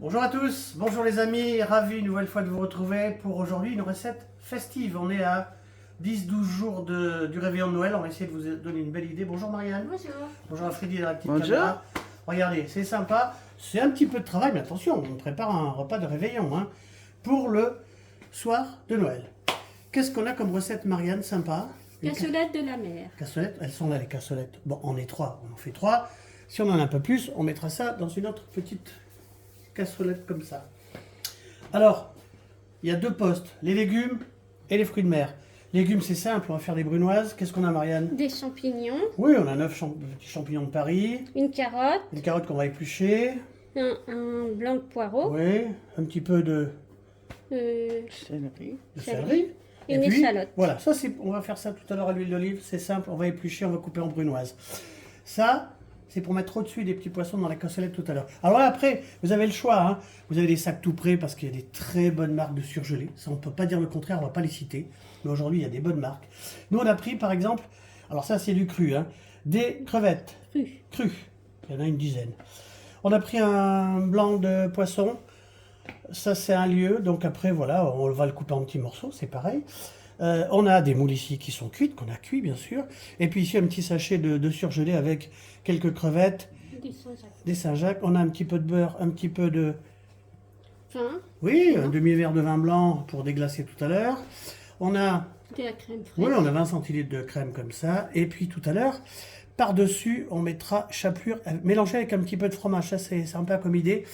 Bonjour à tous, bonjour les amis, ravi une nouvelle fois de vous retrouver pour aujourd'hui une recette festive. On est à 10-12 jours du réveillon de Noël, on va essayer de vous donner une belle idée. Bonjour Marianne. Bonjour. Bonjour à Freddy de la petite Bonjour. caméra. Regardez, c'est sympa, c'est un petit peu de travail, mais attention, on prépare un repas de réveillon hein, pour le soir de Noël. Qu'est-ce qu'on a comme recette Marianne, sympa? Cassolette de la mer. Cassolettes, elles sont là les cassolettes. Bon, on est trois, on en fait trois. Si on en a un peu plus, on mettra ça dans une autre petite cassolette comme ça. Alors, il y a deux postes, les légumes et les fruits de mer. Légumes, c'est simple, on va faire des brunoises. Qu'est-ce qu'on a, Marianne? Des champignons. Oui, on a 9 petits champignons de Paris, Une carotte. des carottes qu'on va éplucher. Un blanc de poireau. Oui, un petit peu de Céleri. céleri. Et une puis, échalote. voilà, ça c'est, on va faire ça tout à l'heure à l'huile d'olive, c'est simple, on va éplucher, on va couper en brunoise. Ça, c'est pour mettre au-dessus des petits poissons dans la cassolette tout à l'heure. Alors là, après, vous avez le choix, hein. Vous avez des sacs tout prêts parce qu'il y a des très bonnes marques de surgelés. Ça, on ne peut pas dire le contraire, on ne va pas les citer. Mais aujourd'hui, il y a des bonnes marques. Nous, on a pris, par exemple, alors ça c'est du cru, hein, des crevettes crues. Il y en a une dizaine. On a pris un blanc de poisson. Ça, c'est un lieu. Donc après, voilà, on va le couper en petits morceaux, c'est pareil. On a des moules ici qui sont cuites, qu'on a cuit, bien sûr. Et puis ici, un petit sachet de surgelé avec quelques crevettes, Des Saint-Jacques. des Saint-Jacques. On a un petit peu de beurre, un petit peu de... Enfin, Oui, un demi-verre de vin blanc pour déglacer tout à l'heure. On a... de la crème fraîche. Oui, on a 20 centilitres de crème comme ça. Et puis tout à l'heure, par-dessus, on mettra chapelure mélangée avec un petit peu de fromage. Ça, c'est sympa comme idée.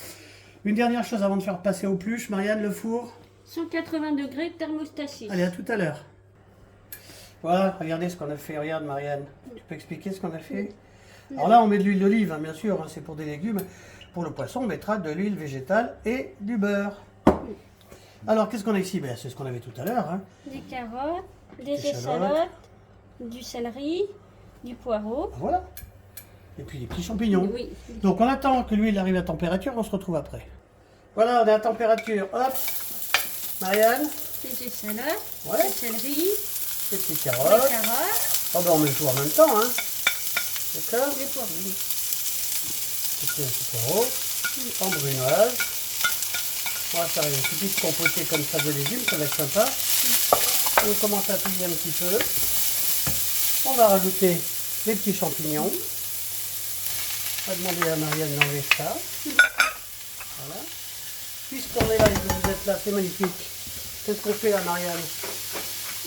Une dernière chose avant de faire passer aux pluches. Marianne, le four. 180 degrés thermostat 6. Allez, à tout à l'heure. Voilà, regardez ce qu'on a fait. Regarde, Marianne. Tu peux expliquer ce qu'on a fait? Alors là, on met de l'huile d'olive, hein, bien sûr. Hein, c'est pour des légumes. Pour le poisson, on mettra de l'huile végétale et du beurre. Alors, qu'est-ce qu'on a ici? Ben, c'est ce qu'on avait tout à l'heure. Hein. Des carottes, des échalotes. échalotes, du céleri, du poireau. Voilà. Et puis des petits champignons. Oui. Donc on attend que l'huile arrive à température, on se retrouve après. Voilà, on est à température. Hop, Marianne, Des échalotes, Ouais. du céleri, les petites des carottes. carottes, Oh ben on met tout en même temps, hein. D'accord. des poireaux. Ici un petit poireau, en brunoise. On va faire une petite compotée comme ça de légumes, ça va être sympa. On commence à plier un petit peu. On va rajouter les petits champignons. On va demander à Marianne d'enlever ça. Voilà. Puisqu'on est là et que vous êtes là, c'est magnifique. Qu'est-ce qu'on fait là, Marianne?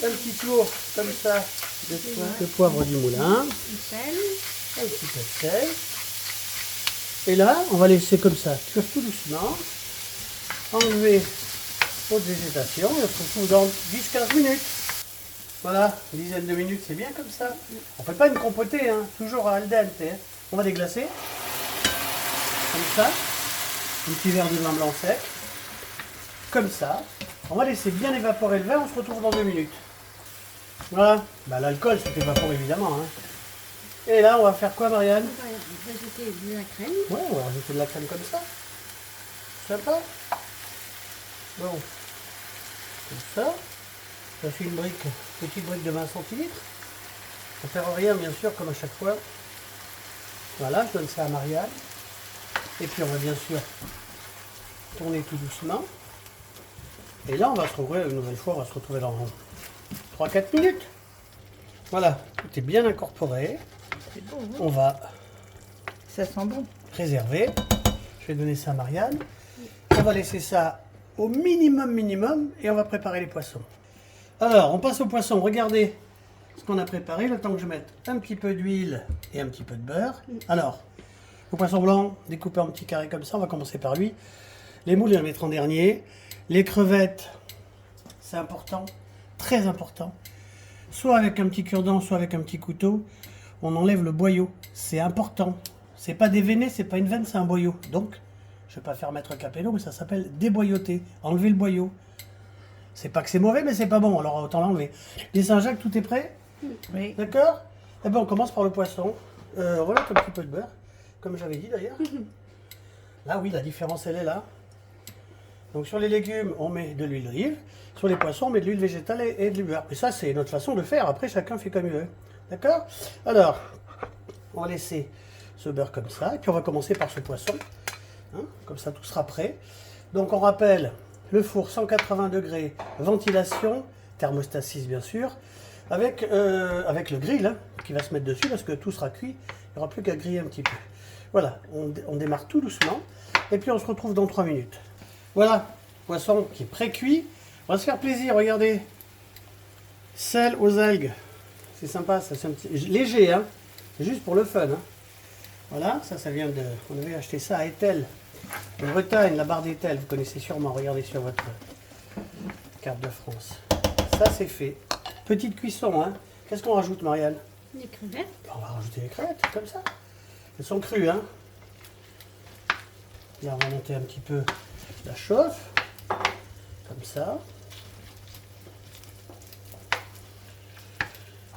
Un petit tour comme ça de poivre du moulin, Du sel. un petit peu de sel. Et là, on va laisser comme ça, cuire tout doucement. Enlever votre végétation et on se retrouve dans 10-15 minutes. Voilà, une dizaine de minutes, c'est bien comme ça. On ne fait pas une compotée, hein, toujours à al dente. Hein. On va déglacer. Comme ça. Un petit verre de vin blanc sec. Comme ça. On va laisser bien évaporer le vin, on se retrouve dans 2 minutes. Voilà. Bah, l'alcool s'est évaporé évidemment. Hein. Et là, on va faire quoi, Marianne? On va rajouter de la crème. Ouais, on va rajouter de la crème comme ça. Sympa. Bon. Comme ça. Ça fait une petite brique de 20 centilitres. Ça ne perd rien, bien sûr, comme à chaque fois. Voilà, je donne ça à Marianne. Et puis on va bien sûr tourner tout doucement. Et là, on va se retrouver une nouvelle fois, on va se retrouver dans 3-4 minutes. Voilà, tout est bien incorporé. C'est bon, hein? On va Ça sent bon. réserver. Je vais donner ça à Marianne. On va laisser ça au minimum et on va préparer les poissons. Alors, on passe aux poissons. Regardez ce qu'on a préparé. Le temps que je mette un petit peu d'huile et un petit peu de beurre. Alors, le poisson blanc découpé en petits carrés comme ça. On va commencer par lui. Les moules, on va mettre en dernier. Les crevettes, c'est important, très important. Soit avec un petit cure-dent, soit avec un petit couteau. On enlève le boyau. C'est important. C'est pas déveiné, c'est pas une veine, c'est un boyau. Donc, je vais pas faire maître Capello, mais ça s'appelle déboyauter. Enlever le boyau. C'est pas que c'est mauvais, mais c'est pas bon, alors autant l'enlever. Les Saint-Jacques, tout est prêt? Oui. D'accord? Eh ben, on commence par le poisson. On va mettre un petit peu de beurre, comme j'avais dit d'ailleurs. Là, oui, la différence, elle est là. Donc, sur les légumes, on met de l'huile d'olive. Sur les poissons, on met de l'huile végétale et du beurre. Et ça, c'est notre façon de faire. Après, chacun fait comme il veut. D'accord? Alors, on va laisser ce beurre comme ça. Et puis, on va commencer par ce poisson. hein, comme ça tout sera prêt. Donc on rappelle, le four 180 degrés, ventilation, thermostat 6 bien sûr, avec le grill hein, qui va se mettre dessus parce que tout sera cuit, il n'y aura plus qu'à griller un petit peu. Voilà, on démarre tout doucement et puis on se retrouve dans 3 minutes. Voilà, poisson qui est pré-cuit. On va se faire plaisir, regardez. Sel aux algues. C'est sympa, ça c'est un petit... léger, hein. C'est juste pour le fun. Hein. Voilà, ça vient de... On avait acheté ça à Etel, en Bretagne, la barre d'Etel. Vous connaissez sûrement, regardez sur votre carte de France. Ça c'est fait. Petite cuisson, hein. Qu'est-ce qu'on rajoute, Marianne? Les crevettes. On va rajouter les crevettes, comme ça. Elles sont crues, hein. Là, on va monter un petit peu la chauffe. Comme ça.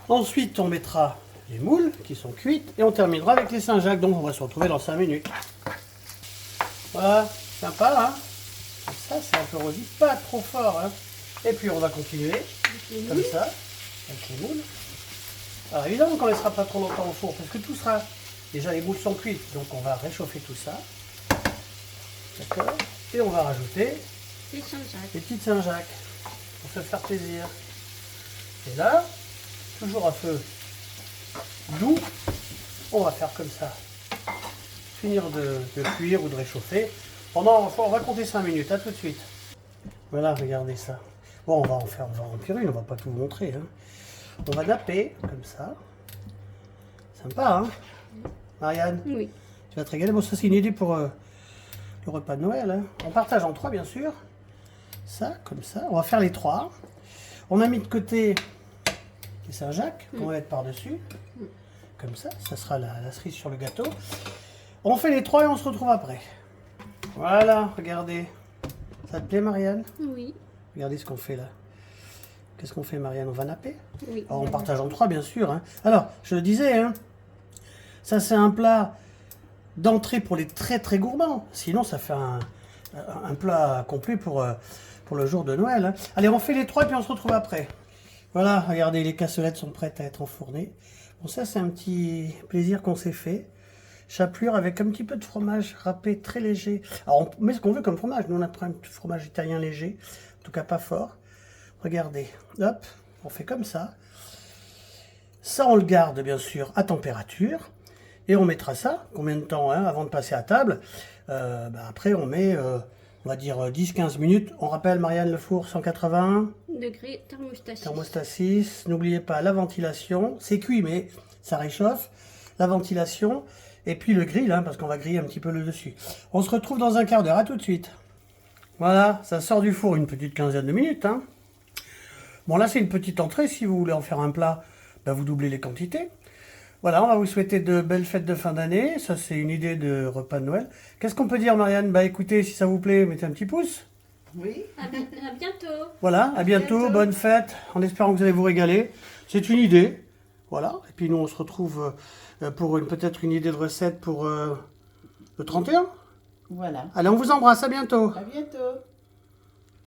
Ensuite, on mettra les moules qui sont cuites et on terminera avec les Saint-Jacques. Donc, on va se retrouver dans 5 minutes. Voilà, sympa, hein. Ça, c'est un peu rosé, pas trop fort, hein. Et puis, on va continuer comme ça, avec les moules. Alors, évidemment qu'on ne laissera pas trop longtemps au four parce que tout sera... Déjà, les moules sont cuites, donc on va réchauffer tout ça. D'accord. Et on va rajouter Les Saint-Jacques. les petites Saint-Jacques pour se faire plaisir. Et là, toujours à feu doux, on va faire comme ça. Finir de cuire ou de réchauffer. On va compter 5 minutes, à tout de suite. Voilà, regardez ça. Bon, on va en remplir une, on va pas tout vous montrer. Hein. On va napper, comme ça. Sympa, hein, Marianne? Oui. Tu vas te régaler. Bon, ça, c'est une idée pour le repas de Noël. Hein. On partage en 3, bien sûr. Ça, comme ça. On va faire les 3. On a mis de côté les Saint-Jacques qu'on va mettre par-dessus. Comme ça. Ça sera la cerise sur le gâteau. On fait les 3 et on se retrouve après. Voilà, regardez. Ça te plaît, Marianne? Oui. Regardez ce qu'on fait là. Qu'est-ce qu'on fait, Marianne? On va napper? Oui. Alors, on partage en 3, bien sûr. Hein. Alors, je le disais, hein, ça c'est un plat d'entrée pour les très très gourmands. Sinon, ça fait un plat complet pour le jour de Noël. Hein. Allez, on fait les 3 et puis on se retrouve après. Voilà, regardez, les cassolettes sont prêtes à être enfournées. Bon, ça c'est un petit plaisir qu'on s'est fait. Chapelure avec un petit peu de fromage râpé très léger. Alors, on met ce qu'on veut comme fromage. Nous, on a pris un fromage italien léger. En tout cas, pas fort. Regardez, hop, on fait comme ça. Ça, on le garde, bien sûr, à température. Et on mettra ça, combien de temps hein, avant de passer à table après, on met, on va dire, 10-15 minutes. On rappelle, Marianne, le four, 180 Degrés, thermostat 6. thermostat 6. N'oubliez pas la ventilation. C'est cuit, mais ça réchauffe. La ventilation. Et puis le grill, hein, parce qu'on va griller un petit peu le dessus. On se retrouve dans un quart d'heure. À tout de suite. Voilà, ça sort du four une petite quinzaine de minutes. Hein. Bon, là, c'est une petite entrée. Si vous voulez en faire un plat, vous doublez les quantités. Voilà, on va vous souhaiter de belles fêtes de fin d'année. Ça, c'est une idée de repas de Noël. Qu'est-ce qu'on peut dire, Marianne? Écoutez, si ça vous plaît, mettez un petit pouce. Oui. À bientôt. Voilà, à bientôt, bonne fête, en espérant que vous allez vous régaler. C'est une idée. Voilà, et puis nous, on se retrouve pour peut-être une idée de recette pour le 31. Voilà. Allez, on vous embrasse, à bientôt. À bientôt.